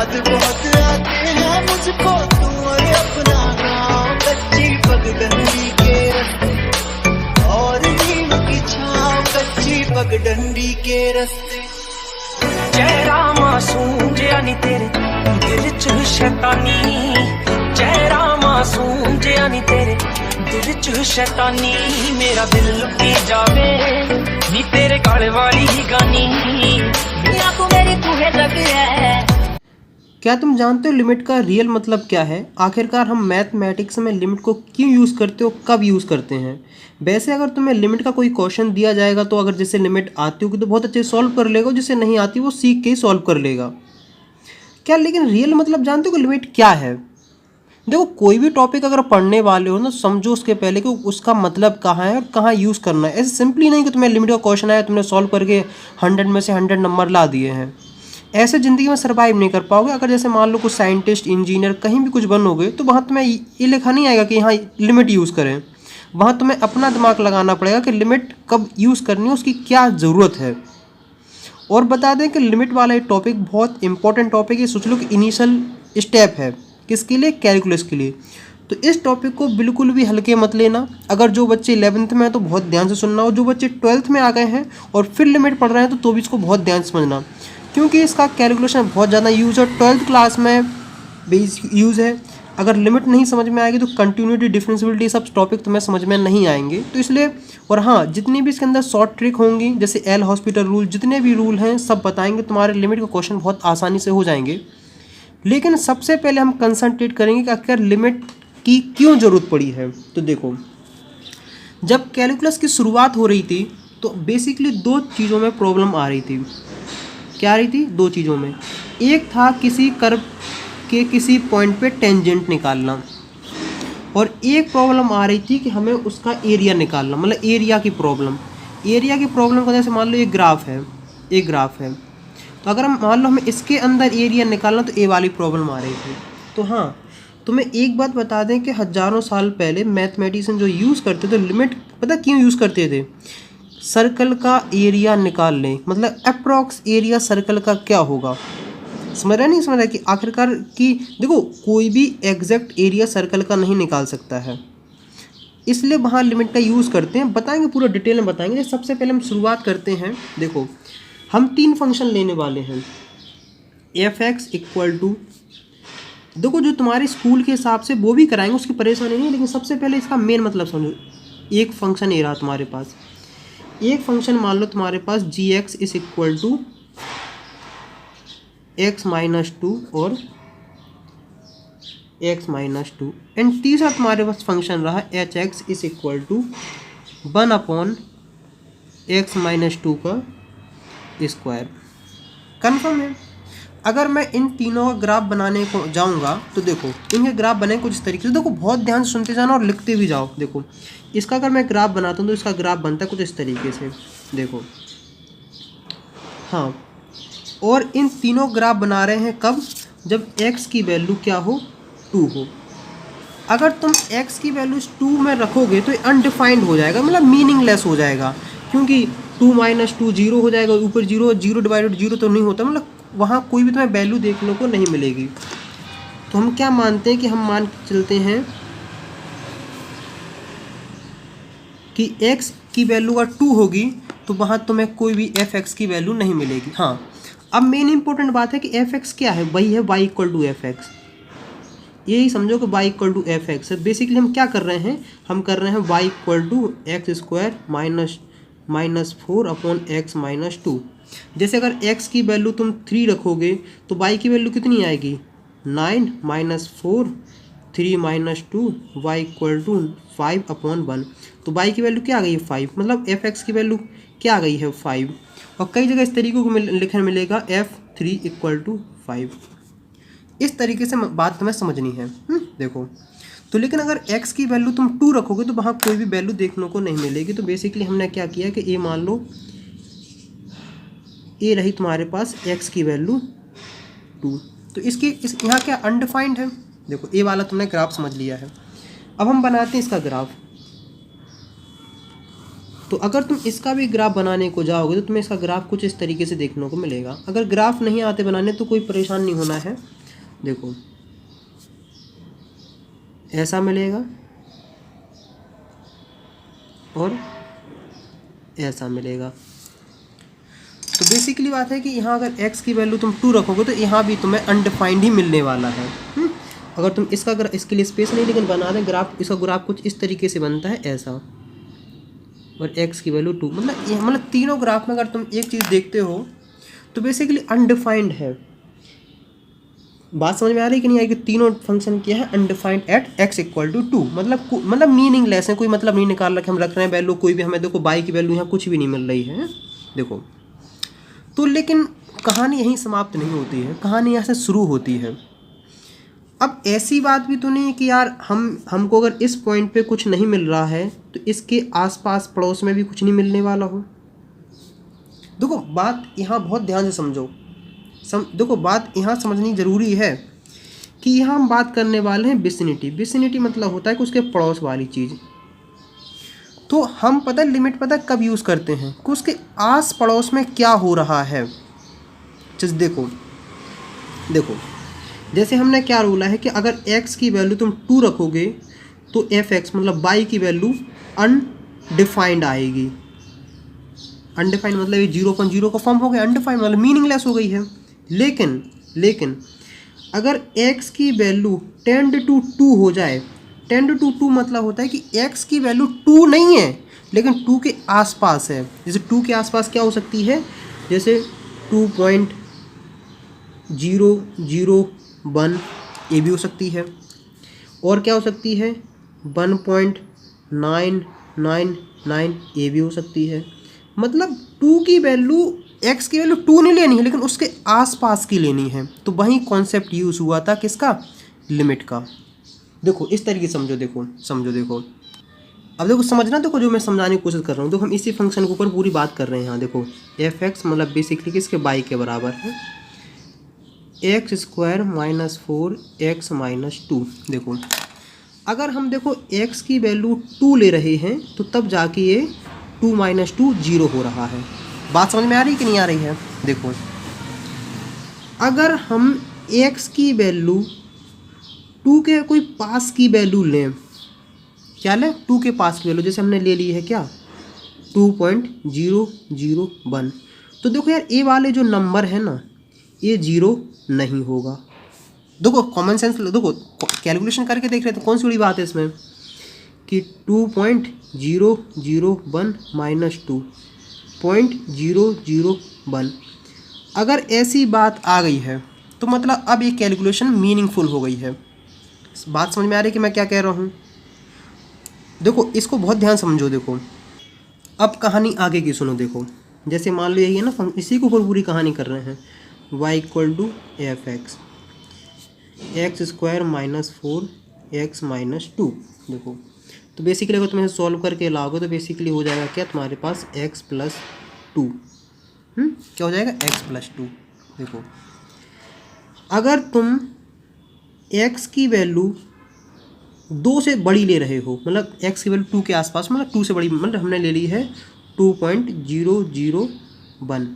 याद बहुत आते हैं मुझको तू और अपना गाँव, कच्ची पगडंडी के रास्ते और नीम की छाँव, कच्ची पगडंडी के रास्ते। चेहरा मासूम जिया नी तेरे दिल च शैतानी, चेहरा मासूम जिया नी तेरे दिल च शैतानी, मेरा दिल लुटी जावे नी तेरे गल वाली गानी, मियां तू मेरी तू है जग है। क्या तुम जानते हो लिमिट का रियल मतलब क्या है? आखिरकार हम मैथमेटिक्स में लिमिट को क्यों यूज़ करते हो, कब यूज़ करते हैं? वैसे अगर तुम्हें लिमिट का कोई क्वेश्चन दिया जाएगा तो अगर जैसे लिमिट आती होगी तो बहुत अच्छे सॉल्व कर लेगा, जिसे नहीं आती वो सीख के ही सॉल्व कर लेगा। क्या लेकिन रियल मतलब जानते हो कि लिमिट क्या है? देखो, कोई भी टॉपिक अगर पढ़ने वाले हो ना, समझो उसके पहले कि उसका मतलब कहाँ है और कहाँ यूज़ करना है। ऐसे सिंपली नहीं कि तुम्हें लिमिट का क्वेश्चन आया, तुमने सॉल्व करके 100 में से 100 नंबर ला दिए हैं। ऐसे ज़िंदगी में सर्वाइव नहीं कर पाओगे। अगर जैसे मान लो कुछ साइंटिस्ट, इंजीनियर कहीं भी कुछ बनोगे तो वहाँ तुम्हें ये लिखा नहीं आएगा कि यहाँ लिमिट यूज़ करें। वहाँ तुम्हें अपना दिमाग लगाना पड़ेगा कि लिमिट कब यूज़ करनी है, उसकी क्या ज़रूरत है। और बता दें कि लिमिट वाला ये टॉपिक बहुत इंपॉर्टेंट टॉपिक है। सोच लो कि इनिशियल स्टेप है किसके लिए? कैलकुलस के लिए। तो इस टॉपिक को बिल्कुल भी हल्के मत लेना। अगर जो बच्चे 11th में हैं तो बहुत ध्यान से सुनना, और जो बच्चे 12th में आ गए हैं और फिर लिमिट पढ़ रहे हैं तो भी इसको बहुत ध्यान से समझना, क्योंकि इसका कैलकुलेशन बहुत ज़्यादा यूज़ है। 12th क्लास में बेसिक यूज़ है। अगर लिमिट नहीं समझ में आएगी तो कंटिन्यूटी, डिफरेंशियबिलिटी सब टॉपिक तुम्हें समझ में नहीं आएंगे। तो इसलिए, और हाँ, जितनी भी इसके अंदर शॉर्ट ट्रिक होंगी, जैसे एल हॉस्पिटल रूल, जितने भी रूल हैं सब बताएंगे, तुम्हारे लिमिट का क्वेश्चन बहुत आसानी से हो जाएंगे। लेकिन सबसे पहले हम कंसंट्रेट करेंगे कि आखिर लिमिट की क्यों ज़रूरत पड़ी है। तो देखो, जब कैलकुलस की शुरुआत हो रही थी तो बेसिकली दो चीज़ों में प्रॉब्लम आ रही थी। क्या आ रही थी? दो चीज़ों में। एक था किसी कर्व के किसी पॉइंट पे टेंजेंट निकालना, और एक प्रॉब्लम आ रही थी कि हमें उसका एरिया निकालना, मतलब एरिया की प्रॉब्लम। एरिया की प्रॉब्लम का जैसे मान लो एक ग्राफ है, तो अगर हम मान लो हमें इसके अंदर एरिया निकालना, तो ए वाली प्रॉब्लम आ रही थी। तो हाँ, तुम्हें एक बात बता दें कि हज़ारों साल पहले मैथमेटिशियन जो यूज़ करते थे लिमिट, पता क्यों यूज़ करते थे? सर्कल का एरिया निकाल लें, मतलब अप्रॉक्स एरिया सर्कल का क्या होगा। समझ रहा नहीं समझ रहा कि आखिरकार कि देखो, कोई भी एग्जैक्ट एरिया सर्कल का नहीं निकाल सकता है, इसलिए वहाँ लिमिट का यूज़ करते हैं। बताएंगे, पूरा डिटेल में बताएंगे। सबसे पहले हम शुरुआत करते हैं। देखो, हम 3 फंक्शन लेने वाले हैं। f(x) इक्वल टू, देखो जो तुम्हारे स्कूल के हिसाब से वो भी कराएंगे, उसकी परेशानी नहीं है, लेकिन सबसे पहले इसका मेन मतलब समझो। एक फंक्शन ए रहा तुम्हारे पास, एक फंक्शन मान लो तुम्हारे पास gx is equal to x-2 और x-2, एंड तीसरा तुम्हारे पास फंक्शन रहा hx is equal to 1/x-2 का स्क्वायर। कन्फर्म है? अगर मैं इन तीनों का ग्राफ बनाने को जाऊंगा तो देखो, इनके ग्राफ बने कुछ इस तरीके से। देखो, बहुत ध्यान से सुनते जाना और लिखते भी जाओ। देखो, इसका अगर मैं ग्राफ बनाता हूँ तो इसका ग्राफ बनता है कुछ इस तरीके से। देखो, हाँ, और इन तीनों ग्राफ बना रहे हैं कब? जब x की वैल्यू क्या हो? 2 हो। अगर तुम x की वैल्यू 2 में रखोगे तो अनडिफाइंड हो जाएगा, मतलब मीनिंगलेस हो जाएगा, क्योंकि 2 - 2 0 हो जाएगा, ऊपर 0, 0 डिवाइडेड 0 तो नहीं होता, मतलब वहाँ कोई भी तुम्हें वैल्यू देखने को नहीं मिलेगी। तो हम क्या मानते हैं कि हम मान के चलते हैं कि x की वैल्यू अगर 2 होगी तो वहाँ तुम्हें कोई भी f(x) की वैल्यू नहीं मिलेगी। हाँ, अब मेन इंपॉर्टेंट बात है कि f(x) क्या है? वही है y = f(x). यही समझो कि y = f(x) है। बेसिकली हम क्या कर रहे हैं? हम कर रहे हैं y = x² -4/x - 2। जैसे अगर x की वैल्यू तुम 3 रखोगे तो y की वैल्यू कितनी आएगी? 9 - 4 3 - 2 y = 5/1। तो y की वैल्यू क्या आ गई है? 5। मतलब f(x) की वैल्यू क्या आ गई है? 5। और कई जगह इस तरीके को लिखने मिलेगा f(3) = 5। इस तरीके से बात तुम्हें समझनी है। देखो, तो लेकिन अगर x की वैल्यू तुम 2 रखोगे तो वहाँ कोई भी वैल्यू देखने को नहीं मिलेगी। तो बेसिकली हमने क्या किया कि a मान लो, a रही तुम्हारे पास x की वैल्यू 2, तो यहाँ क्या अनडिफाइंड है। देखो, a वाला तुमने ग्राफ समझ लिया है। अब हम बनाते हैं इसका ग्राफ। तो अगर तुम इसका भी ग्राफ बनाने को जाओगे तो तुम्हें इसका ग्राफ कुछ इस तरीके से देखने को मिलेगा। अगर ग्राफ नहीं आते बनाने तो कोई परेशान नहीं होना है। देखो ऐसा मिलेगा और ऐसा मिलेगा। तो बेसिकली बात है कि यहाँ अगर x की वैल्यू तुम 2 रखोगे तो यहाँ भी तुम्हें अनडिफाइंड ही मिलने वाला है। अगर तुम इसके लिए स्पेस नहीं लेकिन बना दें ग्राफ, इसका ग्राफ कुछ इस तरीके से बनता है ऐसा, और x की वैल्यू 2, मतलब तीनों ग्राफ में अगर तुम एक चीज़ देखते हो तो बेसिकली अनडिफाइंड है। बात समझ में आ रही है कि नहीं आई कि तीनों फंक्शन क्या है, undefined at x equal to 2, मतलब मीनिंगलेस है, कोई मतलब नहीं निकाल रखे, हम रख रहे हैं वैल्यू कोई भी, हमें देखो बाई की वैल्यू यहाँ कुछ भी नहीं मिल रही है। देखो तो लेकिन कहानी यहीं समाप्त नहीं होती है, कहानी यहाँ से शुरू होती है। अब ऐसी बात भी तो नहीं है कि यार हमको अगर इस पॉइंट पे कुछ नहीं मिल रहा है तो इसके आसपास पड़ोस में भी कुछ नहीं मिलने वाला हो। देखो बात यहाँ बहुत ध्यान से समझो, देखो बात यहाँ समझनी ज़रूरी है कि यहाँ हम बात करने वाले हैं विसिनिटी। विसिनिटी मतलब होता है कि उसके पड़ोस वाली चीज़। तो हम पता लिमिट पता कब यूज़ करते हैं कि उसके आस पड़ोस में क्या हो रहा है। जैसे देखो जैसे हमने क्या रूला है कि अगर x की वैल्यू तुम 2 रखोगे तो fx मतलब y की वैल्यू अनडिफाइंड आएगी। अनडिफाइंड मतलब ये 0.0 का फॉर्म हो गया, अनडिफाइंड मतलब मीनिंगलेस हो गई है। लेकिन अगर x की वैल्यू टेंड टू 2 हो जाए, टेंड टू 2 मतलब होता है कि x की वैल्यू 2 नहीं है लेकिन 2 के आसपास है। जैसे 2 के आसपास क्या हो सकती है, जैसे 2.001 ये भी हो सकती है, और क्या हो सकती है 1.999 ये भी हो सकती है। मतलब 2 की वैल्यू x की वैल्यू 2 नहीं लेनी है लेकिन उसके आसपास की लेनी है। तो वही कॉन्सेप्ट यूज़ हुआ था किसका, लिमिट का। देखो इस तरीके से समझो, देखो अब देखो समझना, देखो जो मैं समझाने की कोशिश कर रहा हूँ। देखो हम इसी फंक्शन के ऊपर पूरी बात कर रहे हैं यहाँ। देखो fx मतलब बेसिकली किसके y के बराबर है x² - 4x - 2। देखो अगर हम देखो x की वैल्यू 2 ले रहे हैं तो तब जाके ये 2 - 2 0 हो रहा है। बात समझ में आ रही कि नहीं आ रही है। देखो अगर हम x की वैल्यू 2 के कोई पास की वैल्यू लें, क्या लें 2 के पास की वैल्यू, जैसे हमने ले ली है क्या 2.001, तो देखो यार ये वाले जो नंबर है ना ये 0 नहीं होगा। देखो कॉमन सेंस, देखो कैलकुलेशन करके देख रहे थे कौन सी बड़ी बात है इसमें कि 2.001 - 2.001 अगर ऐसी बात आ गई है तो मतलब अब ये कैलकुलेशन मीनिंगफुल हो गई है। बात समझ में आ रही है कि मैं क्या कह रहा हूँ। देखो इसको बहुत ध्यान समझो। देखो अब कहानी आगे की सुनो। देखो जैसे मान लो यही है ना, इसी के ऊपर पूरी कहानी कर रहे हैं। y equal to fx x² - 4x - 2। देखो तो बेसिकली अगर तुम्हें सॉल्व करके लाओगे तो बेसिकली हो जाएगा क्या तुम्हारे पास x + 2। क्या हो जाएगा x + 2। देखो अगर तुम x की वैल्यू 2 से बड़ी ले रहे हो, मतलब x की वैल्यू 2 के आसपास, मतलब 2 से बड़ी, मतलब हमने ले ली है 2.001।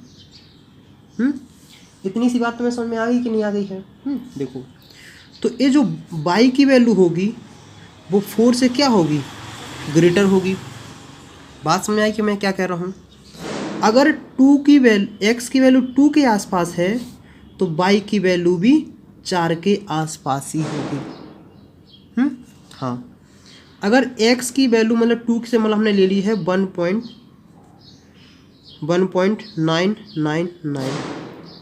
इतनी सी बात तुम्हें समझ में आ गई कि नहीं आ गई है। देखो तो ये जो y की वैल्यू होगी वो 4 से क्या होगी, ग्रेटर होगी। बात समझ में आई कि मैं क्या कह रहा हूँ। अगर x की वैल्यू 2 के आसपास है तो y की वैल्यू भी 4 के आसपास ही होगी। हाँ अगर x की वैल्यू मतलब 2 से मतलब हमने ले ली है 1.999,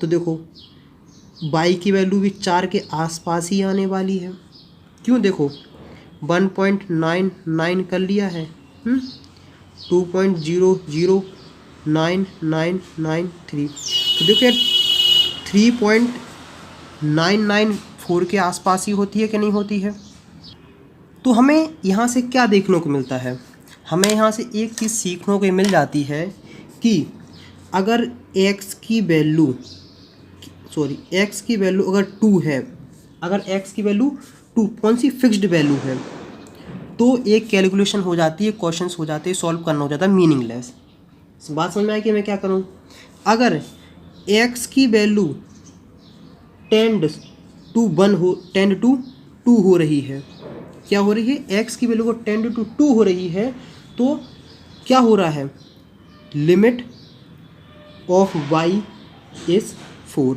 तो देखो y की वैल्यू भी 4 के आसपास ही आने वाली है। क्यों, देखो 1.99 कर लिया है, 2.009993, तो देखो यार 3.994 के आसपास ही होती है कि नहीं होती है। तो हमें यहाँ से क्या देखने को मिलता है, हमें यहाँ से एक चीज़ सीखने को मिल जाती है कि अगर x की वैल्यू अगर 2 है, अगर x की वैल्यू 2 कौन सी फिक्स्ड वैल्यू है, तो तो एक कैलकुलेशन हो जाती है, क्वेश्चंस हो जाते हैं, सॉल्व करना हो जाता है मीनिंगलेस। बात समझ में आई कि मैं क्या करूं? अगर x की वैल्यू टेंड टू 2 हो रही है, क्या हो रही है? x की वैल्यू को टेंड टू 2 हो रही है, तो क्या हो रहा है? Limit of y is 4।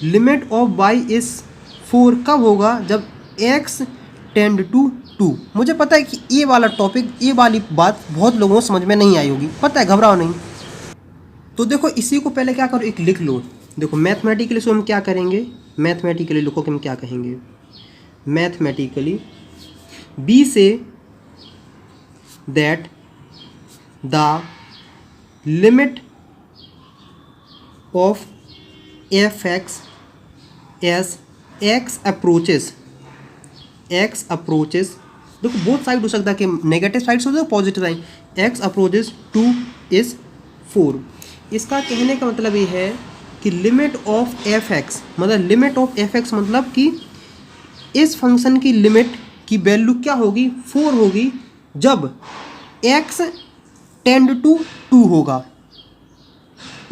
Limit of y is 4 कब होगा? जब x टेंड टू 2। मुझे पता है कि ये वाला टॉपिक, ये वाली बात बहुत लोगों को समझ में नहीं आई होगी, पता है, घबराओ नहीं। तो देखो इसी को पहले क्या करो, एक लिख लो। देखो मैथमेटिकली इसको हम क्या करेंगे, मैथमेटिकली लिखो कि हम क्या कहेंगे। Mathematically we say that the limit of f x as x approaches, देखो बोथ साइड हो सकता है कि नेगेटिव साइड से हो positive side, x approaches 2 is 4। इसका कहने का मतलब ये है कि लिमिट ऑफ एफ एक्स, मतलब लिमिट ऑफ एफ एक्स मतलब कि इस फंक्शन की लिमिट की वैल्यू क्या होगी? 4 होगी, जब x टेंड टू 2 होगा।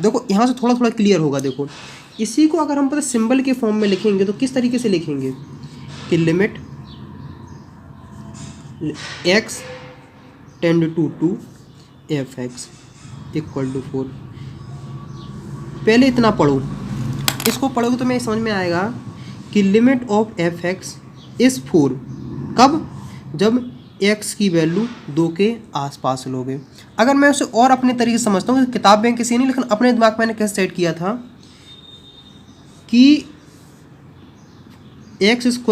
देखो यहाँ से थोड़ा थोड़ा क्लियर होगा। देखो इसी को अगर हम पता सिंबल के फॉर्म में लिखेंगे तो किस तरीके से लिखेंगे कि limit x tend to 2 f x equal to 4। पहले इतना पढ़ो, इसको पढ़ोगे तो मैं समझ में आएगा कि limit of f x is 4 कब? जब x की वैल्यू 2 के आसपास लोगे। अगर मैं उसे और अपने तरीके से समझता हूँ, किताब में किसी नहीं, लेकिन अपने दिमाग में मैंने कैसे सेट किया था कि x² -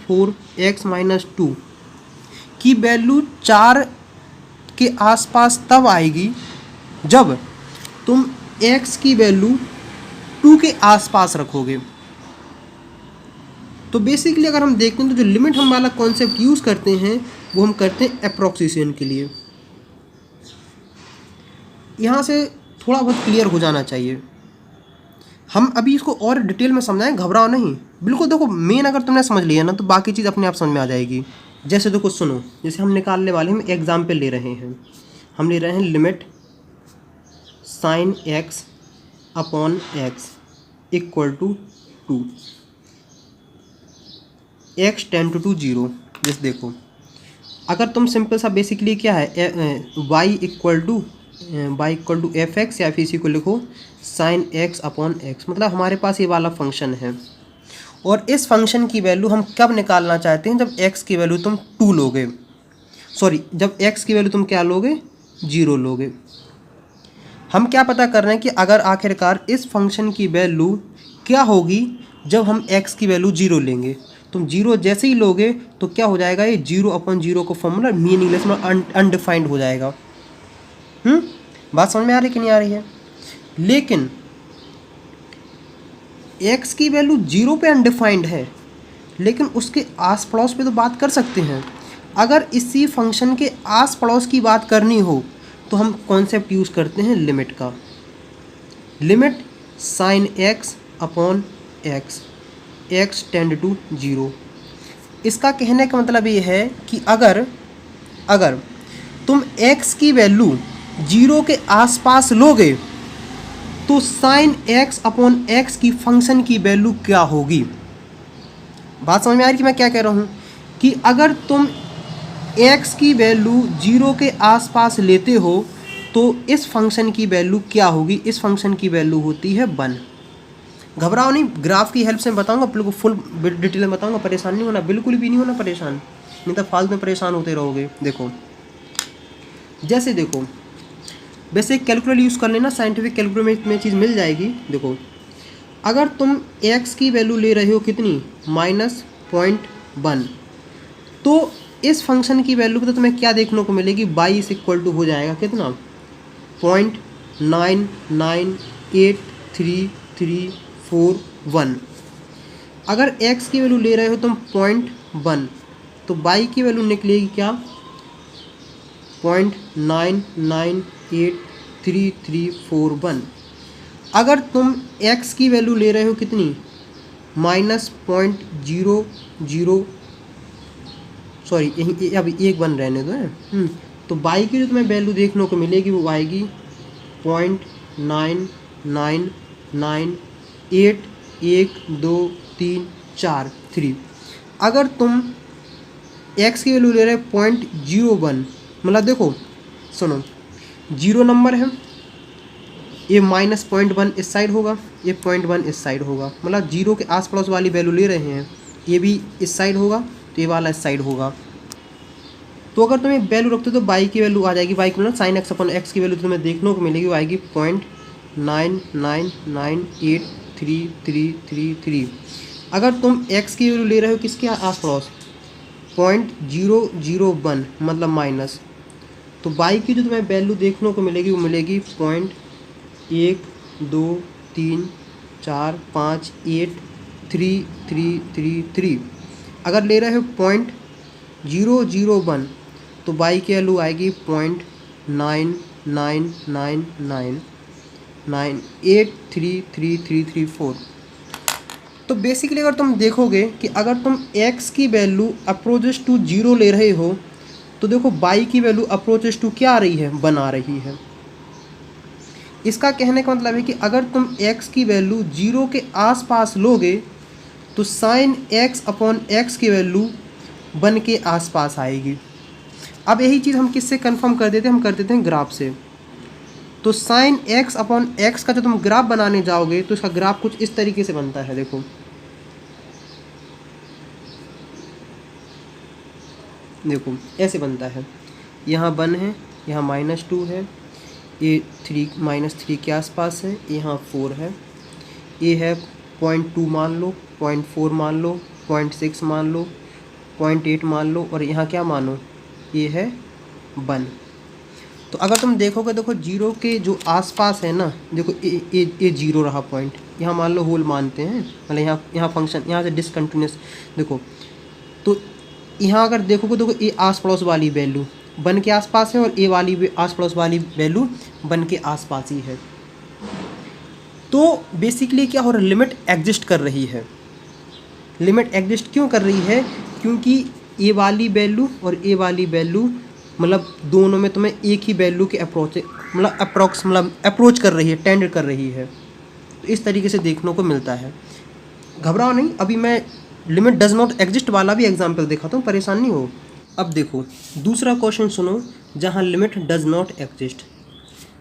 4x - 2 की वैल्यू 4 के आसपास तब आएगी जब तुम x की वैल्यू 2 के आसपास रखोगे। तो बेसिकली अगर हम देखते हैं तो जो लिमिट हम वाला कॉन्सेप्ट यूज़ करते हैं वो हम करते हैं अप्रोक्सीमेशन के लिए। यहाँ से थोड़ा बहुत क्लियर हो जाना चाहिए। हम अभी इसको और डिटेल में समझाएं, घबराओ नहीं बिल्कुल। देखो मेन अगर तुमने समझ लिया ना तो बाकी चीज़ अपने आप समझ में आ जाएगी। जैसे देखो सुनो, जैसे हम निकालने वाले हम एग्जाम्पल ले रहे हैं, हम ले रहे हैं limit sin x upon x equal to 2 x tend to 0। जैसे देखो अगर तुम सिंपल सा बेसिकली क्या है y equal to f x, या फिर इसी को लिखो sin x अपॉन x, मतलब हमारे पास ये वाला फंक्शन है। और इस फंक्शन की वैल्यू हम कब निकालना चाहते हैं? जब x की वैल्यू तुम 2 लोगे, सॉरी जब x की वैल्यू तुम क्या लोगे? 0 लोगे। हम क्या पता कर रहे हैं कि अगर आखिरकार इस फंक्शन की वैल्यू क्या होगी जब हम x की वैल्यू 0 लेंगे। तुम 0 जैसे ही लोगे तो क्या हो जाएगा? ये 0/0 का फॉर्मूला मीनिंगलेस में अनडिफाइंड हो जाएगा। बात समझ में आ रही कि नहीं आ रही है? लेकिन x की वैल्यू 0 पे अनडिफाइंड है, लेकिन उसके आस पड़ोस पे तो बात कर सकते हैं। अगर इसी फंक्शन के आस पड़ोस की बात करनी हो तो हम कॉन्सेप्ट यूज़ करते हैं लिमिट का। Limit sin x upon x tend to 0। इसका कहने का मतलब ये है कि अगर तुम x की वैल्यू 0 के आसपास लोगे तो sin x अपॉन x की फंक्शन की वैल्यू क्या होगी? बात समझ में आ रही कि मैं क्या कह रहा हूँ? कि अगर तुम x की वैल्यू 0 के आसपास लेते हो तो इस फंक्शन की वैल्यू क्या होगी? इस फंक्शन की वैल्यू होती है 1। घबराओ नहीं, ग्राफ की हेल्प से बताऊंगा, बिल्कुल फुल डिटेल में बताऊंगा, परेशान नहीं होना, बिल्कुल भी नहीं होना परेशान, नहीं तो फालतू में परेशान होते रहोगे। देखो जैसे देखो वैसे कैलकुलेटर यूज़ कर लेना, साइंटिफिक कैलकुलेटर में चीज़ मिल जाएगी। देखो अगर तुम x की वैल्यू ले रहे हो कितनी? -0.1, तो इस फंक्शन की वैल्यू पे तो तुम्हें क्या देखने को मिलेगी? y इज इक्वल टू हो जाएगा कितना? 0.998334 अगर x की वैल्यू ले रहे हो तुम 0.1 तो y की वैल्यू निकलेगी क्या? 0.998334। अगर तुम x की वैल्यू ले रहे हो कितनी? -0.00 सॉरी यहीं अब 1 1 रहने दो है। तो बाई की जो तुम्हें वैल्यू देखने को मिलेगी वो आएगी 0.9998 1 2 3 4 3। अगर तुम x की वैल्यू ले रहे 0.01, मतलब देखो सुनो, 0 नंबर है, ये -0.1 इस साइड होगा, ये 0.1 इस साइड होगा, मतलब 0 के आस पड़ोस वाली वैल्यू ले रहे हैं, ये भी इस साइड होगा तो ये वाला इस साइड होगा। तो अगर तुम्हें वैल्यू रखते हो तो बाई की वैल्यू आ जाएगी, बाई की मतलब sin x अपन x की वैल्यू तुम्हें देखने को मिलेगी, वो आएगी 0.99983333। अगर तुम x की वैल्यू ले रहे हो किसके आस पड़ोस 0.001 मतलब माइनस, तो बाई की जो तुम्हें वैल्यू देखने को मिलेगी वो मिलेगी 0.1 2 3 4 5 8 3 3 3 3। अगर ले रहे हो 0.001 तो बाई की वैल्यू आएगी 0.999998333334। तो बेसिकली अगर तुम देखोगे कि अगर तुम x की वैल्यू अप्रोचेस टू 0 ले रहे हो तो देखो बाई की वैल्यू अप्रोचेस टू क्या आ रही है, बना रही है। इसका कहने का मतलब है कि अगर तुम x की वैल्यू 0 के आसपास लोगे तो sin x अपॉन x की वैल्यू बन के आसपास आएगी। अब यही चीज़ हम किससे कंफर्म कर देते हैं, हम कर देते हैं ग्राफ से। तो sin x अपॉन x का जो तुम ग्राफ बनाने जाओगे तो इसका ग्राफ कुछ इस तरीके से बनता है, देखो देखो ऐसे बनता है, यहाँ 1 है, यहाँ -2 है, ये 3 -3 के आसपास है, यहाँ 4 है, ये है 0.2 मान लो, 0.4 मान लो, 0.6 मान लो, 0.8 मान लो, और यहाँ क्या मानो, ये है 1। तो अगर तुम देखोगे, देखो 0 के जो आसपास है ना, देखो ये 0 रहा पॉइंट, यहाँ मान लो होल मानते हैं, मतलब यहाँ फंक्शन यहाँ से डिसकंटिन्यूस, देखो तो यहाँ अगर देखोगे देखो ये आस पड़ोस वाली वैल्यू बन के आसपास है और ए वाली आस पड़ोस वाली वैल्यू बन के आसपास ही है। तो बेसिकली क्या हो रहा है, लिमिट एग्जिस्ट कर रही है। लिमिट एग्जिस्ट क्यों कर रही है, क्योंकि ए वाली वैल्यू और ए वाली वैल्यू मतलब दोनों में तुम्हें एक ही वैल्यू के अप्रोच कर रही है, टेंड कर रही है। तो इस तरीके से देखने को मिलता है। घबराओ नहीं, अभी मैं लिमिट डज नॉट एग्जिस्ट वाला भी एग्जाम्पल दिखाता हूँ, परेशान नहीं हो। अब देखो दूसरा क्वेश्चन सुनो, जहाँ limit does not exist.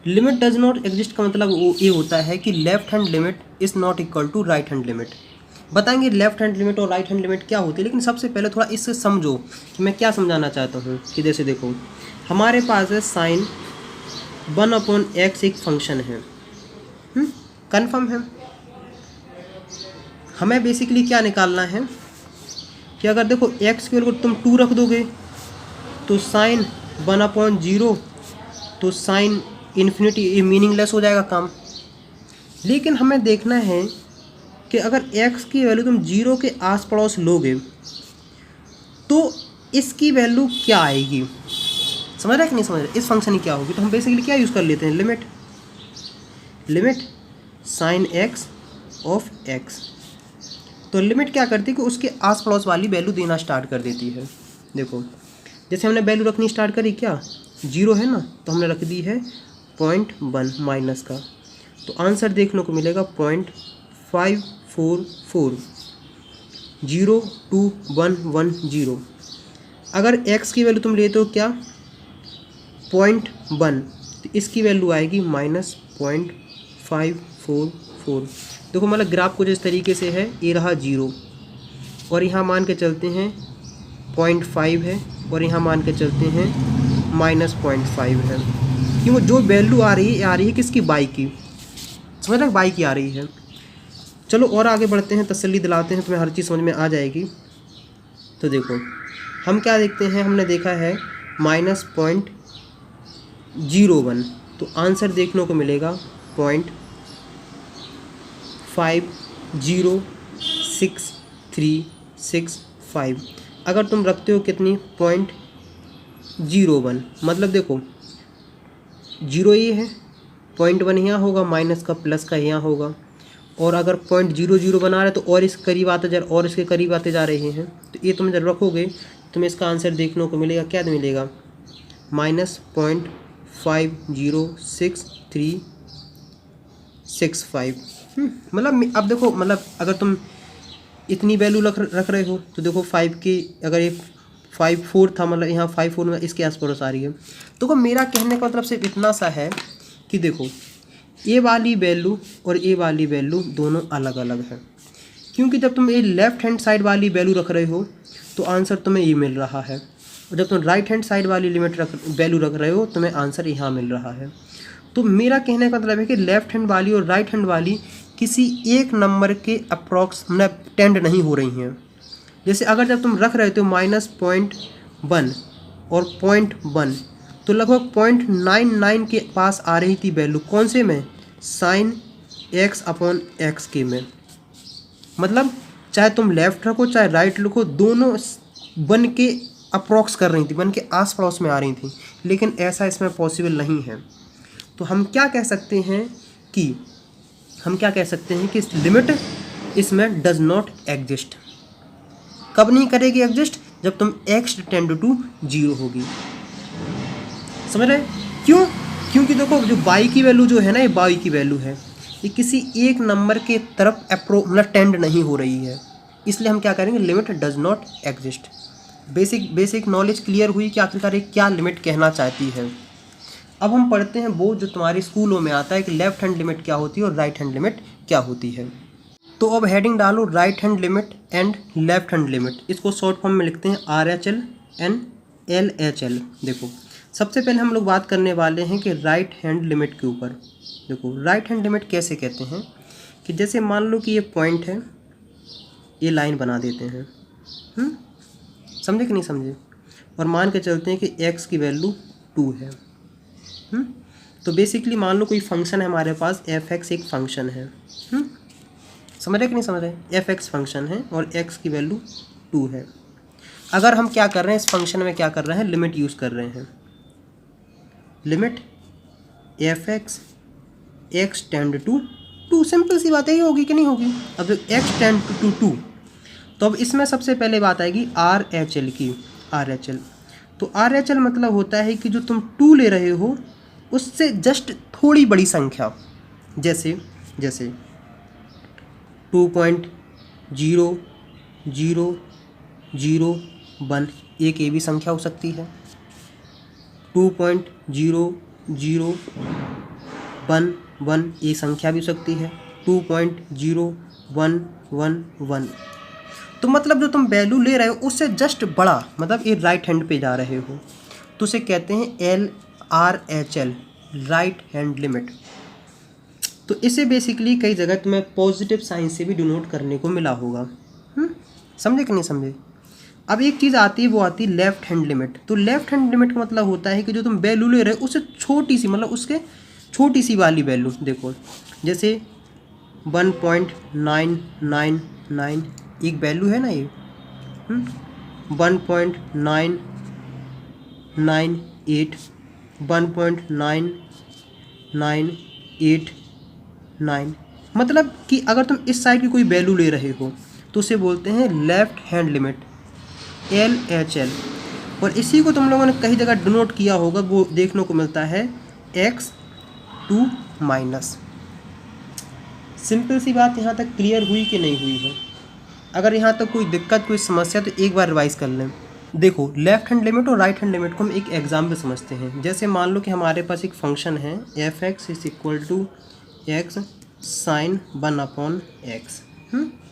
Limit does not exist का मतलब वो ये होता है कि left hand limit is not equal to right hand limit. बताएंगे लेफ्ट हैंड लिमिट और राइट हैंड लिमिट क्या होती है, लेकिन सबसे पहले थोड़ा इससे समझो कि मैं क्या समझाना चाहता हूँ। कि जैसे देखो हमारे पास है sin 1/x एक फंक्शन है, कन्फर्म है। हमें बेसिकली क्या निकालना है कि अगर देखो x की वैल्यू तुम 2 रख दोगे तो sin 1/0 तो sin इन्फिनिटी, ये मीनिंगलेस हो जाएगा काम। लेकिन हमें देखना है कि अगर x की वैल्यू तुम 0 के आस पड़ोस लोगे तो इसकी वैल्यू क्या आएगी, समझ रहे कि नहीं समझ रहे, इस फंक्शन की क्या होगी। तो हम बेसिकली क्या यूज़ कर लेते हैं, limit sin x of x। तो लिमिट क्या करती है कि उसके आस पड़ोस वाली वैल्यू देना स्टार्ट कर देती है। देखो जैसे हमने वैल्यू रखनी स्टार्ट करी, क्या 0 है ना, तो हमने रख दी है 0.1 माइनस का, तो आंसर देखने को मिलेगा 0.544 02110। अगर x की वैल्यू तुम लेते हो क्या 0.1 तो इसकी वैल्यू आएगी -0.544। देखो मतलब ग्राफ कुछ इस तरीके से है, ये रहा 0 और यहाँ मान के चलते हैं 0.5 है और यहाँ मान के चलते हैं -0.5 है। क्यों, जो वैल्यू आ रही है किसकी, बाई की, समझ रहे, बाई की आ रही है। चलो और आगे बढ़ते हैं, तसल्ली दिलाते हैं, तुम्हें हर चीज़ समझ में आ जाएगी। तो देखो हम क्या देखते हैं, हमने देखा है -0.01, तो आंसर देखने को मिलेगा 0.50635। अगर तुम रखते हो कितनी 0.01, मतलब देखो 0 ये है, 0.1 यहाँ होगा, माइनस का प्लस का यहाँ होगा, और अगर 0.00 बना रहे तो और इस करीब आते जा और इसके करीब आते जा रहे हैं। तो ये तुम जब रखोगे तुम्हें इसका आंसर देखने को मिलेगा, क्या मिलेगा, -0.506365। मतलब अब देखो, मतलब अगर तुम इतनी वैल्यू रख रहे हो तो देखो 5 की, अगर ये 5 4 था, मतलब यहाँ 5 4 में इसके आस पड़ोस आ रही है। तो मेरा कहने का मतलब सिर्फ इतना सा है कि देखो ए वाली वैल्यू और ए वाली वैल्यू दोनों अलग अलग है, क्योंकि जब तुम ये लेफ्ट हैंड साइड वाली वैल्यू रख रहे हो तो आंसर तुम्हें ये मिल रहा है, और जब तुम राइट हैंड साइड वाली वैल्यू रख रहे हो तुम्हें आंसर यहाँ मिल रहा है। तो मेरा कहने का मतलब है कि लेफ्ट हैंड वाली और राइट हैंड वाली किसी एक नंबर के अप्रॉक्स मतलब टेंड नहीं हो रही हैं। जैसे अगर जब तुम रख रहे थे -0.1 और 0.1 तो लगभग 0.99 के पास आ रही थी वैल्यू, कौन से में, sin x/x के में। मतलब चाहे तुम लेफ्ट रखो चाहे राइट रखो, दोनों बन के अप्रॉक्स कर रही थी, बन के आस पड़ोस में आ रही थी, लेकिन ऐसा इसमें पॉसिबल नहीं है। तो हम क्या कह सकते हैं कि इस लिमिट इसमें डज नॉट एग्जिस्ट। कब नहीं करेगी एग्जिस्ट, जब तुम x टेंड टू 0 होगी। समझ रहे, क्यों, क्योंकि देखो जो y की वैल्यू जो है ना, ये y की वैल्यू है, ये किसी एक नंबर के तरफ मतलब टेंड नहीं हो रही है, इसलिए हम क्या करेंगे, limit does not exist. Basic knowledge clear हुई कि आखिरकार ये क्या लिमिट कहना चाहती है। अब हम पढ़ते हैं वो जो तुम्हारे स्कूलों में आता है कि लेफ्ट हैंड लिमिट क्या होती है और राइट हैंड लिमिट क्या होती है। तो अब हेडिंग डालो right hand limit and left hand limit, इसको शॉर्ट फॉर्म में लिखते हैं RHL एंड LHL। देखो सबसे पहले हम लोग बात करने वाले हैं कि राइट हैंड लिमिट के ऊपर। देखो राइट हैंड लिमिट कैसे कहते हैं कि जैसे मान लो कि ये पॉइंट है, ये लाइन बना देते हैं, समझे कि नहीं समझे, और मान के चलते हैं कि x की वैल्यू 2 है। तो बेसिकली मान लो कोई फंक्शन है हमारे पास, fx एक फंक्शन है, समझ रहे कि नहीं समझ रहे, fx फंक्शन है और x की वैल्यू 2 है। अगर हम क्या कर रहे हैं, इस फंक्शन में क्या कर रहे हैं, लिमिट यूज़ कर रहे हैं, limit fx x tend to 2, simple सी बात है, ये होगी कि नहीं होगी। अब जब x टेंड टू 2 तो अब इसमें सबसे पहले बात आएगी RHL की, RHL। तो RHL मतलब होता है कि जो तुम 2 ले रहे हो उससे जस्ट थोड़ी बड़ी संख्या, जैसे 2.0001 एक ये भी संख्या हो सकती है, 2.0011 ये संख्या भी हो सकती है, 2.0111। तो मतलब जो तुम वैल्यू ले रहे हो उससे जस्ट बड़ा, मतलब ये राइट हैंड पे जा रहे हो, तो उसे कहते हैं LRHL, राइट हैंड लिमिट। तो इसे बेसिकली कई जगह तुम्हें पॉजिटिव साइन से भी डिनोट करने को मिला होगा, समझे कि नहीं समझे। अब एक चीज़ आती है, वो आती है लेफ्ट हैंड लिमिट। तो लेफ्ट हैंड लिमिट का मतलब होता है कि जो तुम वैल्यू ले रहे हो उससे छोटी सी, मतलब उसके छोटी सी वाली वैल्यू। देखो जैसे 1.999 एक वैल्यू है ना, ये 1.998 1.9989, मतलब कि अगर तुम इस साइड की कोई वैल्यू ले रहे हो तो उसे बोलते हैं लेफ्ट हैंड लिमिट, LHL। और इसी को तुम लोगों ने कई जगह डिनोट किया होगा, वो देखने को मिलता है x2-। सिंपल सी बात यहाँ तक क्लियर हुई कि नहीं हुई है। अगर यहाँ तक कोई दिक्कत, कोई समस्या तो एक बार रिवाइज कर लें। देखो लेफ्ट हैंड लिमिट और राइट हैंड लिमिट को हम एक एग्जाम्पल समझते हैं। जैसे मान लो कि हमारे पास एक फंक्शन है fx = x sin 1/x।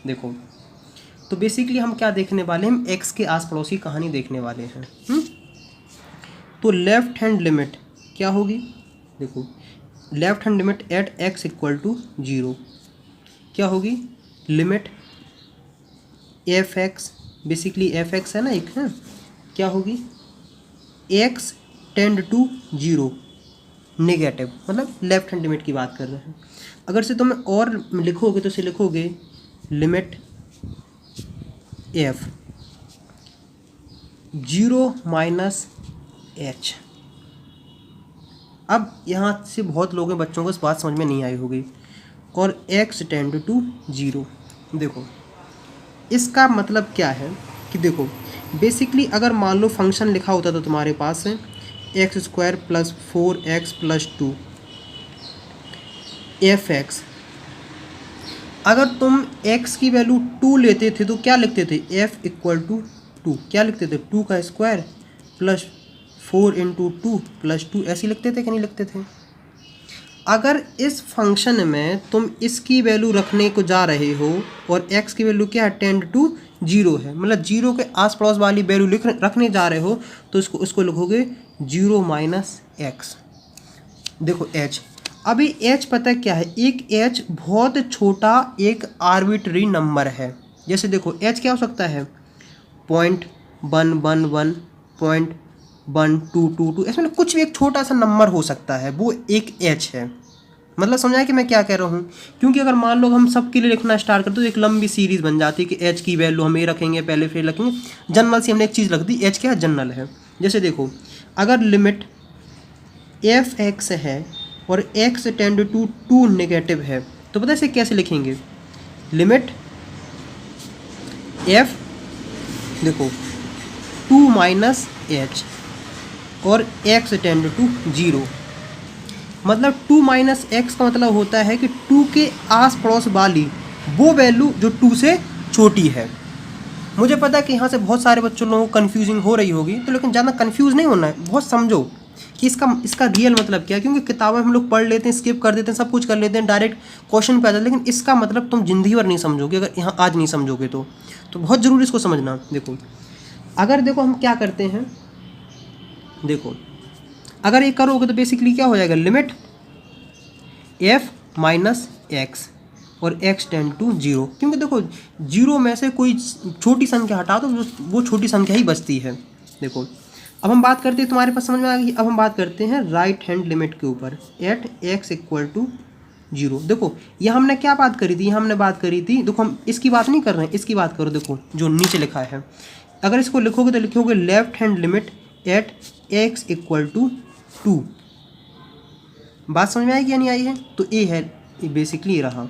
देखो तो बेसिकली हम क्या देखने वाले हैं, हम x के आस पड़ोस की कहानी देखने वाले हैं। तो लेफ्ट हैंड लिमिट क्या होगी, देखो left hand limit at x = 0 क्या होगी, लिमिट fx, बेसिकली fx है ना एक, है क्या होगी, x टेंड टू 0 नेगेटिव, मतलब लेफ्ट हैंड लिमिट की बात कर रहे हैं। अगर से तुम और लिखोगे तो इसे लिखोगे लिमिट f 0 - h। अब यहाँ से बहुत लोगों बच्चों को इस बात समझ में नहीं आई होगी, और x टेंड टू 0। देखो इसका मतलब क्या है कि देखो बेसिकली अगर मान लो फंक्शन लिखा होता तो तुम्हारे पास है x² + 4x + 2 f(x). अगर तुम x की वैल्यू 2 लेते थे तो क्या लिखते थे, f = 2, क्या लिखते थे, 2 का स्क्वायर प्लस 4 × 2 + 2, ऐसे लिखते थे कि नहीं लिखते थे। अगर इस फंक्शन में तुम इसकी वैल्यू रखने को जा रहे हो और x की वैल्यू क्या है, टेंड टू 0 है, मतलब 0 के आस पड़ोस वाली वैल्यू रखने जा रहे हो तो उसको लिखोगे 0 - x। देखो h, अभी h पता है क्या है, एक h बहुत छोटा एक आर्बिट्री नंबर है। जैसे देखो h क्या हो सकता है, 0.111, 0.1222, इसमें कुछ भी एक छोटा सा नंबर हो सकता है, वो एक h है। मतलब समझा है कि मैं क्या कह रहा हूँ, क्योंकि अगर मान लो हम सबके लिए लिखना स्टार्ट करते तो एक लंबी सीरीज़ बन जाती है कि h की वैल्यू हम ये रखेंगे पहले, फिर रखेंगे जनरल से हमने एक चीज़ रख दी, h क्या है, जनरल है। जैसे देखो अगर लिमिट f(x) है और x टेंड टू 2 नेगेटिव है तो पता है इसे कैसे लिखेंगे, लिमिट f देखो 2 - h और x टेंड टू 0, मतलब 2 - x का मतलब होता है कि 2 के आस पड़ोस वाली वो वैल्यू जो 2 से छोटी है। मुझे पता है कि यहाँ से बहुत सारे बच्चों लोगों को कन्फ्यूजिंग हो रही होगी, तो लेकिन ज़्यादा कन्फ्यूज़ नहीं होना है, बहुत समझो कि इसका रियल मतलब क्या है। क्योंकि किताबें हम लोग पढ़ लेते हैं, स्किप कर देते हैं, सब कुछ कर लेते हैं, डायरेक्ट क्वेश्चन पे आ जाता है, लेकिन इसका मतलब तुम जिंदगी भर नहीं समझोगे अगर यहाँ आज नहीं समझोगे तो बहुत ज़रूरी इसको समझना। देखो अगर देखो हम क्या करते हैं, देखो अगर ये करोगे तो बेसिकली क्या हो जाएगा, लिमिट f - x और x टेंड टू 0, क्योंकि देखो 0 में से कोई छोटी संख्या हटा तो वो छोटी संख्या ही बचती है। देखो अब हम बात करते हैं, तुम्हारे पास समझ में आ गई, अब हम बात करते हैं राइट हैंड लिमिट के ऊपर, एट x = 0। देखो यहाँ हमने क्या बात करी थी, यहाँ हमने बात करी थी, देखो हम इसकी बात नहीं कर रहे हैं, इसकी बात करो। देखो जो नीचे लिखा है, अगर इसको लिखोगे तो लिखोगे left hand limit at x = 2। बात समझ में आएगी या नहीं आई है, तो ये है, ये बेसिकली रहा।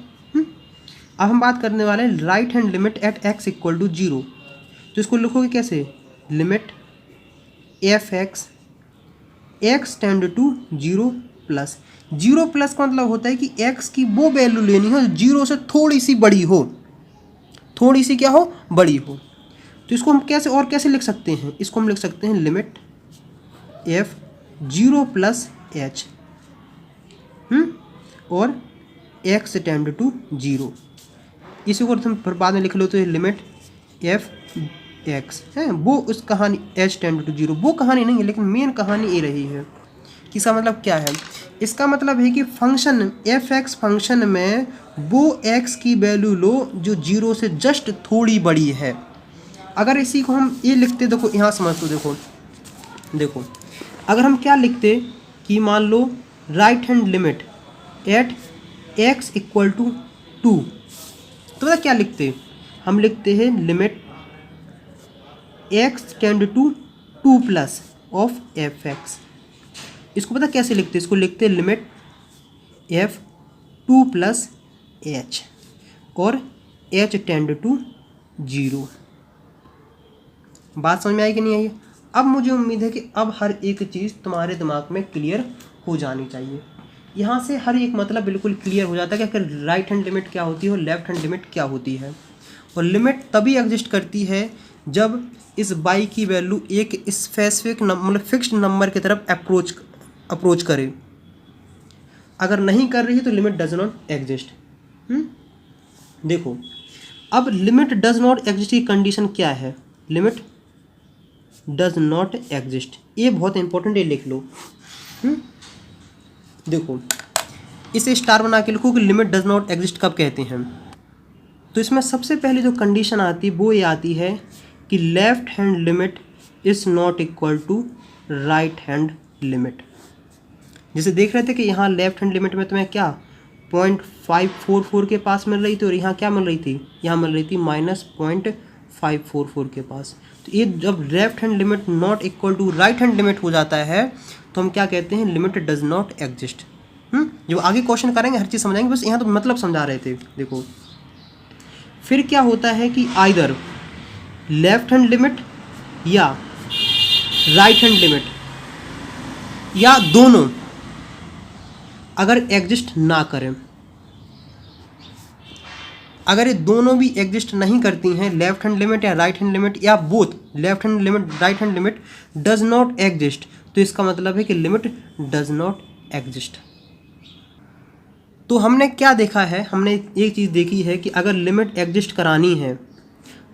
अब हम बात करने वाले हैं right hand limit at x = 0, तो इसको लिखोगे कैसे, limit f(x) x tend to 0 plus 0 plus का मतलब होता है कि x की वो वैल्यू लेनी हो 0 से थोड़ी सी बड़ी हो, थोड़ी सी क्या हो, बड़ी हो। तो इसको हम कैसे लिख सकते हैं, इसको हम लिख सकते हैं लिमिट f 0 + h और x टेंड टू 0। इसी को तुम फिर बाद में लिख लो तो लिमिट f(x) है, वो उस कहानी h टेंड टू 0 वो कहानी नहीं है, लेकिन मेन कहानी ये रही है। इसका मतलब क्या है, इसका मतलब है कि फंक्शन f(x) फंक्शन में वो x की वैल्यू लो जो 0 से जस्ट थोड़ी बड़ी है। अगर इसी को हम ये लिखते, देखो यहाँ समझ लो, देखो अगर हम क्या लिखते कि मान लो right hand limit at x = 2, तो पता क्या लिखते, हम लिखते हैं limit x tend to 2 plus of f(x). इसको पता कैसे लिखते, इसको लिखते हैं लिमिट f 2 + h और h टेंड टू 0। बात समझ में आई कि नहीं आई? अब मुझे उम्मीद है कि अब हर एक चीज़ तुम्हारे दिमाग में क्लियर हो जानी चाहिए। यहाँ से हर एक मतलब बिल्कुल क्लियर हो जाता है कि अगर राइट हैंड लिमिट क्या होती है और लेफ्ट हैंड लिमिट क्या होती है। और लिमिट तभी एग्जिस्ट करती है जब इस y की वैल्यू एक स्पेसिफिक मतलब फिक्स्ड नंबर की तरफ अप्रोच करे। अगर नहीं कर रही है तो लिमिट डज नॉट एग्जिस्ट। देखो अब लिमिट डज नॉट एग्जिस्ट की कंडीशन क्या है, लिमिट डज नॉट एग्जिस्ट, ये बहुत इंपॉर्टेंट, ये लिख लो। देखो इसे स्टार बना के लिखो कि लिमिट डज नॉट एग्जिस्ट कब कहते हैं। तो इसमें सबसे पहले जो कंडीशन आती है वो ये आती है कि left hand limit is not equal to right hand limit. जैसे देख रहे थे कि यहाँ लेफ्ट हैंड लिमिट में तुम्हें क्या 0.544 के पास मिल रही थी और यहाँ क्या मिल रही थी, यहाँ मिल रही थी -0.544 के पास। तो ये जब left hand limit not equal to right hand limit हो जाता है तो हम क्या कहते हैं, लिमिट डज नॉट एग्जिस्ट। जो आगे क्वेश्चन करेंगे हर चीज़ समझाएंगे, बस यहाँ तो मतलब समझा रहे थे। देखो फिर क्या होता है कि आइदर लेफ्ट हैंड लिमिट या राइट हैंड लिमिट या दोनों अगर एग्जिस्ट ना करें, अगर ये दोनों भी एग्जिस्ट नहीं करती हैं, लेफ्ट हैंड लिमिट या राइट हैंड लिमिट या both left hand limit right hand limit does not exist, तो इसका मतलब है कि लिमिट डज नॉट एग्जिस्ट। तो हमने क्या देखा है, हमने एक चीज़ देखी है कि अगर लिमिट एग्जिस्ट करानी है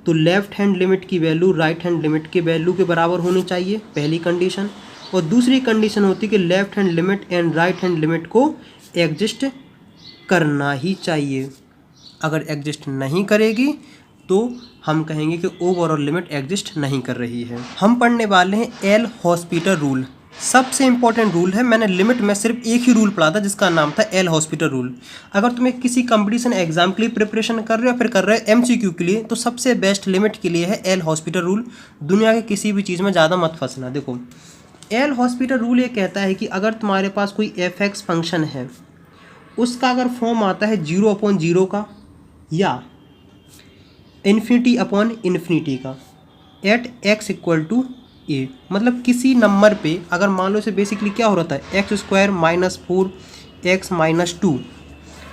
तो लेफ्ट हैंड लिमिट की वैल्यू राइट हैंड लिमिट के वैल्यू के बराबर होनी चाहिए, पहली कंडीशन। और दूसरी कंडीशन होती है कि left hand limit and right hand limit को एग्जिस्ट करना ही चाहिए। अगर एग्जिस्ट नहीं करेगी तो हम कहेंगे कि ओवरऑल लिमिट एग्जिस्ट नहीं कर रही है। हम पढ़ने वाले हैं एल हॉस्पिटल रूल। सबसे इंपॉर्टेंट रूल है। मैंने लिमिट में सिर्फ एक ही रूल पढ़ा था जिसका नाम था एल हॉस्पिटल रूल। अगर तुम्हें किसी कंपटीशन एग्जाम के लिए प्रिपरेशन कर रहे हो या फिर कर रहे हो एमसीक्यू के लिए, तो सबसे बेस्ट लिमिट के लिए है एल हॉस्पिटल रूल। दुनिया के किसी भी चीज़ में ज़्यादा मत फंसना। देखो एल हॉस्पिटल रूल ये कहता है कि अगर तुम्हारे पास कोई एफ फंक्शन है, उसका अगर फॉर्म आता है 0/0 का या इन्फिनिटी का एट x इक्वल टू ए, मतलब किसी नंबर पे अगर मान लो इसे बेसिकली क्या हो रहा था x² - 4x - 2,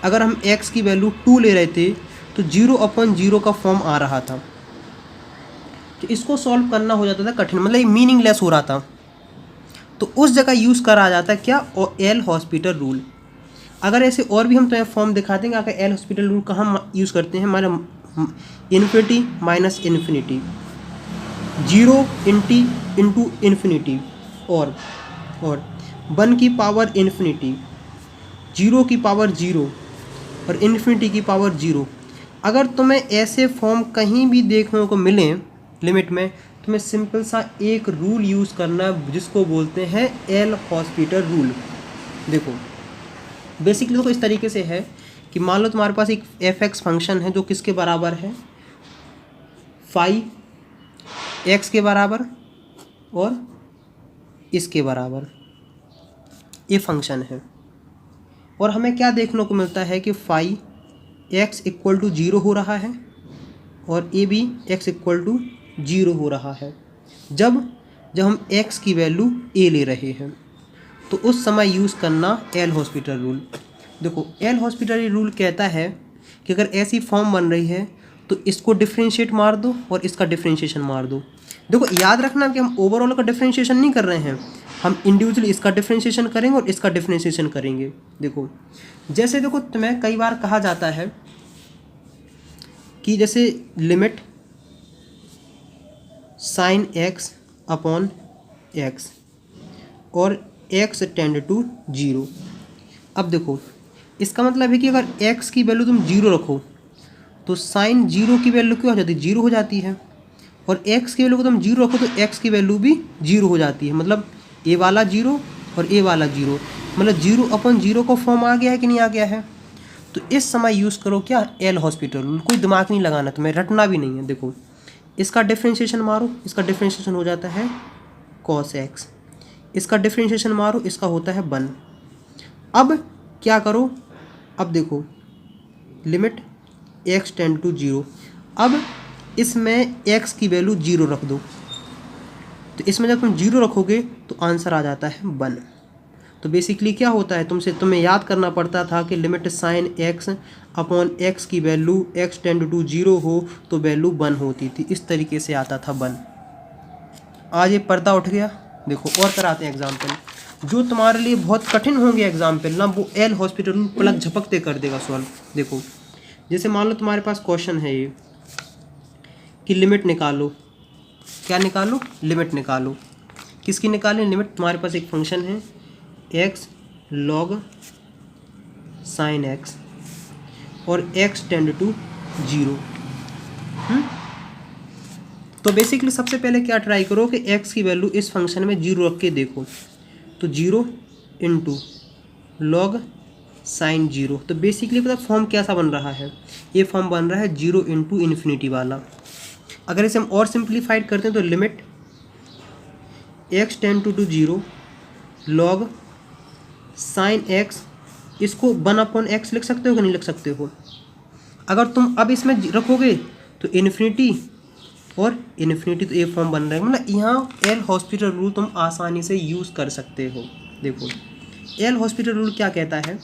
अगर हम x की वैल्यू 2 ले रहे थे तो 0/0 का फॉर्म आ रहा था। तो इसको सॉल्व करना हो जाता था कठिन, मतलब ये मीनिंगलेस हो रहा था। तो उस जगह यूज़ करा जाता है क्या, एल हॉस्पिटल रूल। अगर ऐसे और भी हम तुम्हें फॉर्म दिखा देंगे अगर एल हॉस्पिटल रूल कहाँ यूज़ करते हैं, हमारा infinity minus infinity, 0 into infinity और 1 की पावर इन्फिनिटी, 0 की पावर 0 और इन्फिनिटी की पावर 0। अगर तुम्हें ऐसे फॉर्म कहीं भी देखने को मिले लिमिट में, तुम्हें सिंपल सा एक रूल यूज़ करना है जिसको बोलते हैं एल हॉस्पिटल रूल। देखो बेसिकली तो इस तरीके से है कि मान लो तुम्हारे पास एक f(x) फंक्शन है जो किसके बराबर है, फाई x के बराबर और इसके बराबर ये फंक्शन है। और हमें क्या देखने को मिलता है कि फाई x इक्वल टू 0 हो रहा है और ए भी x इक्वल टू 0 हो रहा है जब हम x की वैल्यू a ले रहे हैं। तो उस समय यूज़ करना एल हॉस्पिटल रूल। देखो एल हॉस्पिटल रूल कहता है कि अगर ऐसी फॉर्म बन रही है तो इसको डिफरेंशिएट मार दो और इसका डिफरेंशिएशन मार दो। देखो याद रखना कि हम ओवरऑल का डिफरेंशिएशन नहीं कर रहे हैं, हम इंडिविजुअली इसका डिफरेंशिएशन करेंगे और इसका डिफरेंशिएशन करेंगे। देखो जैसे देखो तुम्हें कई बार कहा जाता है कि जैसे limit sin x upon x और x टेंड टू 0। अब देखो इसका मतलब है कि अगर x की वैल्यू तुम 0 रखो तो sin 0 की वैल्यू क्या हो जाती है, 0 हो जाती है। और x की वैल्यू को तुम 0 रखो तो x की वैल्यू भी 0 हो जाती है। मतलब a वाला 0 और a वाला 0, मतलब 0/0 का फॉर्म आ गया है कि नहीं आ गया है। तो इस समय यूज़ करो क्या, एल हॉस्पिटल रूल। कोई दिमाग नहीं लगाना, तुम्हें रटना भी नहीं है। देखो इसका डिफरेंशिएशन मारो, इसका डिफरेंशिएशन हो जाता है cos x, इसका डिफरेंशिएशन मारो, इसका होता है 1। अब क्या करो, अब देखो लिमिट x टेंड टू 0। अब इसमें x की वैल्यू 0 रख दो, तो इसमें जब तुम 0 रखोगे तो आंसर आ जाता है 1। तो बेसिकली क्या होता है, तुम्हें याद करना पड़ता था कि limit sin x upon x की वैल्यू x टेंड टू 0 हो तो वैल्यू 1 होती थी। इस तरीके से आता था 1। आज ये पर्दा उठ गया। देखो और कराते हैं एग्जाम्पल जो तुम्हारे लिए बहुत कठिन होंगे एग्जाम्पल ना, वो एल हॉस्पिटल पलक झपकते कर देगा सॉल्व। देखो जैसे मान लो तुम्हारे पास क्वेश्चन है ये कि लिमिट निकालो, क्या निकालो, लिमिट निकालो। किसकी निकालें, लिमिट तुम्हारे पास एक फंक्शन है x log sin x और x टेंड टू 0। तो बेसिकली सबसे पहले क्या ट्राई करो कि x की वैल्यू इस फंक्शन में 0 रख के देखो। तो 0 इंटू लॉग साइन 0। तो बेसिकली पता फॉर्म कैसा बन रहा है, ये फॉर्म बन रहा है 0 इंटू इन्फिनिटी वाला। अगर इसे हम और सिंप्लीफाइड करते हैं तो limit x tend to 0 log sine x, इसको 1/x लिख सकते हो कि नहीं लिख सकते हो। अगर तुम अब इसमें रखोगे तो इन्फिनिटी और इन्फिनिटी, तो ये फॉर्म बन रहा है। मतलब यहाँ एल हॉस्पिटल रूल तुम आसानी से यूज़ कर सकते हो। देखो एल हॉस्पिटल रूल क्या कहता है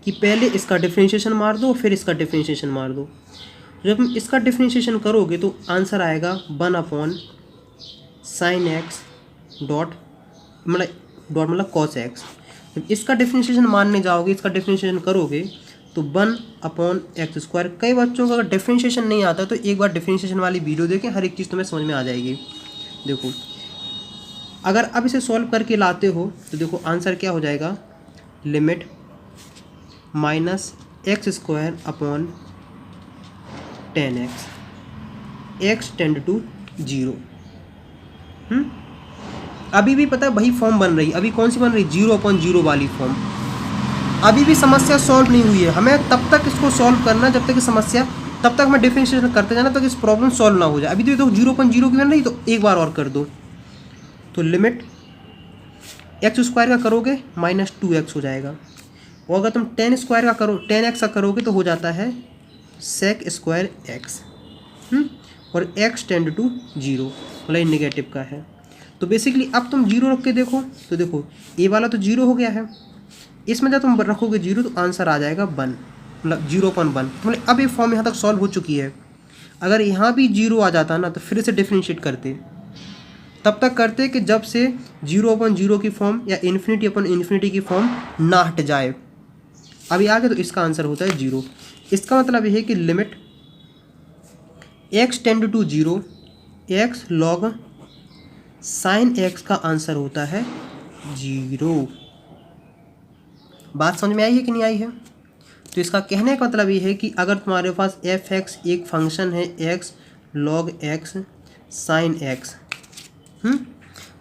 कि पहले इसका डिफरेंशिएशन मार दो फिर इसका डिफरेंशिएशन मार दो। जब तुम इसका डिफरेंशिएशन करोगे तो आंसर आएगा 1 sin x डॉट मतलब cos x। जब इसका डिफरेंशिएशन मानने जाओगे, इसका डिफरेंशिएशन करोगे तो 1/x²। कई बच्चों का अगर डिफरेंशिएशन नहीं आता तो एक बार डिफरेंशिएशन वाली वीडियो देखें, हर एक चीज़ तुम्हें समझ में आ जाएगी। देखो अगर अब इसे सॉल्व करके लाते हो तो देखो आंसर क्या हो जाएगा, limit -x² 10x x tend to 0। अभी भी पता है वही फॉर्म बन रही, अभी कौन सी बन रही, 0/0 वाली फॉर्म। अभी भी समस्या सॉल्व नहीं हुई है, हमें तब तक इसको सॉल्व करना जब तक समस्या, तब तक हमें डिफरेंशिएशन करते जाना तक इस प्रॉब्लम सॉल्व ना हो जाए। अभी तो 0/0 की बन रही, तो एक बार और कर दो तो लिमिट x² का करोगे -2x हो जाएगा। और अगर तुम 10² का करो, 10x का करोगे तो हो जाता है sec² x। और x टेंड टू 0 मतलब नेगेटिव का है। तो बेसिकली अब तुम 0 रख के देखो तो देखो ए वाला तो 0 हो गया है, इसमें जब तुम रखोगे 0 तो आंसर आ जाएगा 1 मतलब 0/1। मतलब अब ये फॉर्म यहाँ तक सॉल्व हो चुकी है। अगर यहाँ भी 0 आ जाता ना तो फिर से डिफरेंशिएट करते, तब तक करते कि जब से 0/0 की फॉर्म या इन्फिनिटी की फॉर्म ना हट जाए। अभी आगे तो इसका आंसर होता है 0। इसका मतलब यह है कि limit x tend to 0 x log sin x का आंसर होता है 0। बात समझ में आई है कि नहीं आई है? तो इसका कहने का मतलब ये है कि अगर तुम्हारे पास f(x) एक फंक्शन है x log x sin x,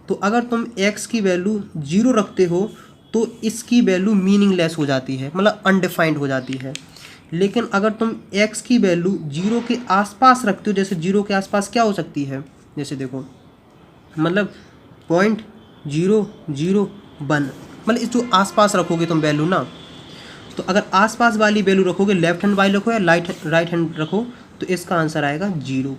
तो अगर तुम x की वैल्यू 0 रखते हो तो इसकी वैल्यू मीनिंगलेस हो जाती है, मतलब अनडिफाइंड हो जाती है। लेकिन अगर तुम x की वैल्यू 0 के आसपास रखते हो, जैसे 0 के आसपास क्या हो सकती है, जैसे देखो मतलब 0.001, मतलब इस जो आसपास रखोगे तुम वैल्यू ना, तो अगर आसपास वाली वैल्यू रखोगे, लेफ्ट हैंड वाली रखो या राइट हैंड रखो, तो इसका आंसर आएगा 0।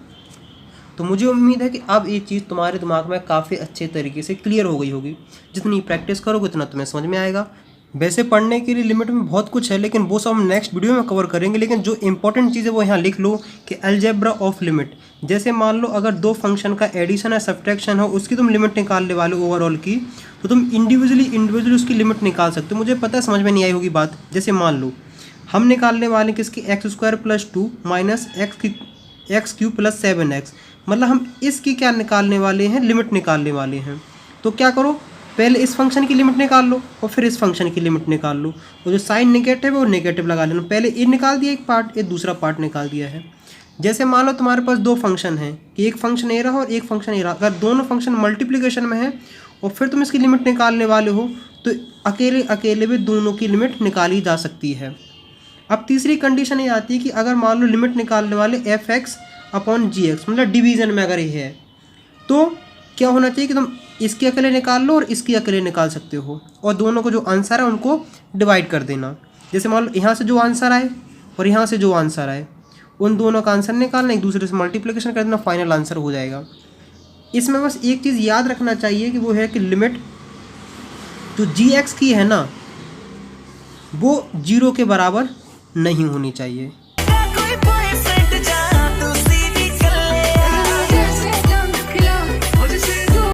तो मुझे उम्मीद है कि अब ये चीज़ तुम्हारे दिमाग में काफ़ी अच्छे तरीके से क्लियर हो गई होगी। जितनी प्रैक्टिस करोगे उतना तुम्हें समझ में आएगा। वैसे पढ़ने के लिए लिमिट में बहुत कुछ है, लेकिन वो सब हम नेक्स्ट वीडियो में कवर करेंगे। लेकिन जो इंपॉर्टेंट चीज़ है वो यहाँ लिख लो कि अलजेब्रा ऑफ लिमिट। जैसे मान लो अगर दो फंक्शन का एडिशन या सब्ट्रैक्शन हो, उसकी तुम लिमिट निकालने वाले ओवरऑल की, तो तुम इंडिविजुअली उसकी लिमिट निकाल सकते हो। मुझे पता है समझ में नहीं आई होगी बात। जैसे मान लो हम निकालने वाले किसकी, x² + 2 - x³ + 7x, मतलब हम इसकी क्या निकालने वाले हैं, लिमिट निकालने वाले हैं। तो क्या करो, पहले इस फंक्शन की लिमिट निकाल लो और फिर इस फंक्शन की लिमिट निकाल लो। और जो साइन नेगेटिव है वो नेगेटिव लगा लेना। पहले ये निकाल दिया एक पार्ट, ये दूसरा पार्ट निकाल दिया है। जैसे मान लो तुम्हारे पास दो फंक्शन हैं कि एक फंक्शन ए रहा और एक फंक्शन ए रहा। अगर दोनों फंक्शन मल्टीप्लिकेशन में है और फिर तुम इसकी लिमिट निकालने वाले हो, तो अकेले भी दोनों की लिमिट निकाली जा सकती है। अब तीसरी कंडीशन ये आती है कि अगर मान लो लिमिट निकालने वाले f(x)/gx, मतलब डिवीज़न में अगर ये है, तो क्या होना चाहिए कि तुम इसकी अकेले निकाल लो और इसकी अकेले निकाल सकते हो, और दोनों को जो आंसर है उनको डिवाइड कर देना। जैसे मान लो यहाँ से जो आंसर आए और यहाँ से जो आंसर आए, उन दोनों का आंसर निकालना, एक दूसरे से मल्टीप्लिकेशन कर देना, फाइनल आंसर हो जाएगा। इसमें बस एक चीज़ याद रखना चाहिए कि वो है कि लिमिट जो gx की है ना, वो 0 के बराबर नहीं होनी चाहिए।